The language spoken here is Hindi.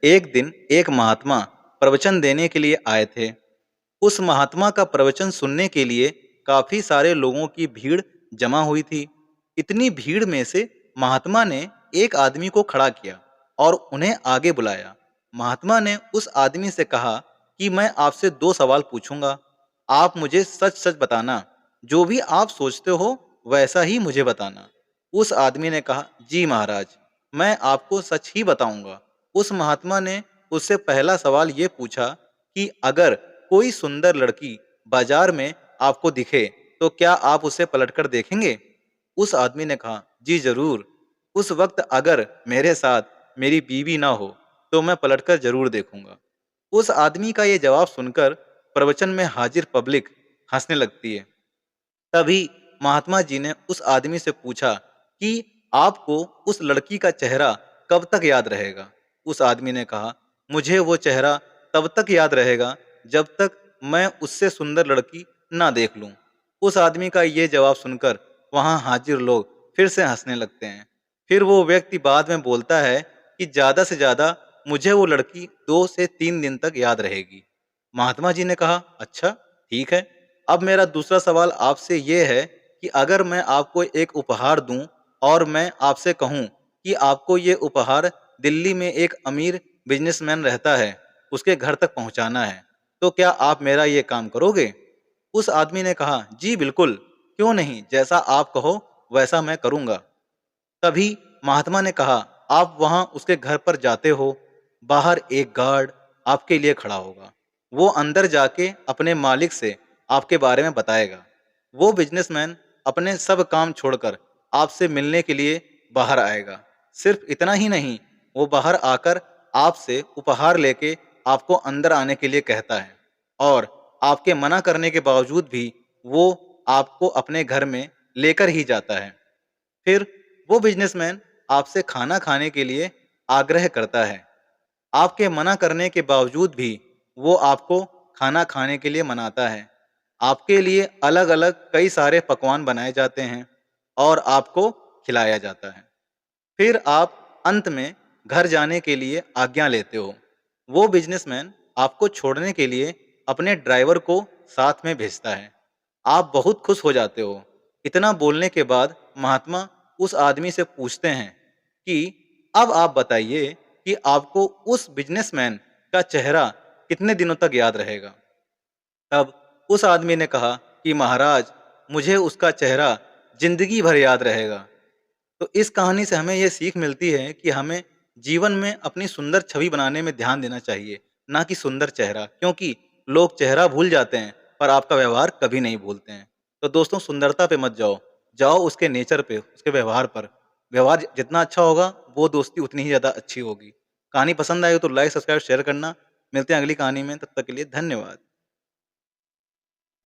एक दिन एक महात्मा प्रवचन देने के लिए आए थे। उस महात्मा का प्रवचन सुनने के लिए काफी सारे लोगों की भीड़ जमा हुई थी। इतनी भीड़ में से महात्मा ने एक आदमी को खड़ा किया और उन्हें आगे बुलाया। महात्मा ने उस आदमी से कहा कि मैं आपसे दो सवाल पूछूंगा। आप मुझे सच सच बताना। जो भी आप सोचते हो वैसा ही मुझे बताना। उस आदमी ने कहा, जी महाराज, मैं आपको सच ही बताऊंगा। उस महात्मा ने उससे पहला सवाल ये पूछा कि अगर कोई सुंदर लड़की बाजार में आपको दिखे तो क्या आप उसे पलटकर देखेंगे? उस आदमी ने कहा, जी जरूर। उस वक्त अगर मेरे साथ मेरी बीवी ना हो तो मैं पलटकर जरूर देखूंगा। उस आदमी का ये जवाब सुनकर प्रवचन में हाजिर पब्लिक हंसने लगती है। तभी महात्मा जी ने उस आदमी से पूछा कि आपको उस लड़की का चेहरा कब तक याद रहेगा? उस आदमी ने कहा, मुझे वो चेहरा तब तक याद रहेगा जब तक मैं उससे सुंदर लड़की ना देख लूं। उस आदमी का ये जवाब सुनकर वहां हाजिर लोग फिर से हंसने लगते हैं। फिर वो व्यक्ति बाद में बोलता है कि ज्यादा से ज्यादा मुझे वो लड़की 2 से 3 दिन तक याद रहेगी। महात्मा जी ने कहा, अच्छा ठीक है। अब मेरा दूसरा सवाल आपसे ये है कि अगर मैं आपको एक उपहार दूं और मैं आपसे कहूं कि आपको ये उपहार दिल्ली में एक अमीर बिजनेसमैन रहता है, उसके घर तक पहुंचाना है, तो क्या आप मेरा ये काम करोगे? उस आदमी ने कहा, जी बिल्कुल, क्यों नहीं, जैसा आप कहो वैसा मैं करूंगा। तभी महात्मा ने कहा, आप वहां उसके घर पर जाते हो, बाहर एक गार्ड आपके लिए खड़ा होगा। वो अंदर जाके अपने मालिक से आपके बारे में बताएगा। वो बिजनेसमैन अपने सब काम छोड़कर आपसे मिलने के लिए बाहर आएगा। सिर्फ इतना ही नहीं, वो बाहर आकर आपसे उपहार लेके आपको अंदर आने के लिए कहता है और आपके मना करने के बावजूद भी वो आपको अपने घर में लेकर ही जाता है। फिर वो बिजनेसमैन आपसे खाना खाने के लिए आग्रह करता है। आपके मना करने के बावजूद भी वो आपको खाना खाने के लिए मनाता है। आपके लिए अलग-अलग कई सारे पकवान बनाए जाते हैं और आपको खिलाया जाता है। फिर आप अंत में घर जाने के लिए आज्ञा लेते हो। वो बिजनेसमैन आपको छोड़ने के लिए अपने ड्राइवर को साथ में भेजता है। आप बहुत खुश हो जाते हो। इतना बोलने के बाद महात्मा उस आदमी से पूछते हैं कि अब आप बताइए कि आपको उस बिजनेसमैन का चेहरा कितने दिनों तक याद रहेगा? तब उस आदमी ने कहा कि महाराज, मुझे उसका चेहरा जिंदगी भर याद रहेगा। तो इस कहानी से हमें ये सीख मिलती है कि हमें जीवन में अपनी सुंदर छवि बनाने में ध्यान देना चाहिए, ना कि सुंदर चेहरा, क्योंकि लोग चेहरा भूल जाते हैं पर आपका व्यवहार कभी नहीं भूलते हैं। तो दोस्तों, सुंदरता पे मत जाओ, जाओ उसके नेचर पे, उसके व्यवहार पर। व्यवहार जितना अच्छा होगा, वो दोस्ती उतनी ही ज़्यादा अच्छी होगी। कहानी पसंद आई हो तो लाइक, सब्सक्राइब, शेयर करना। मिलते हैं अगली कहानी में, तब तक के लिए धन्यवाद।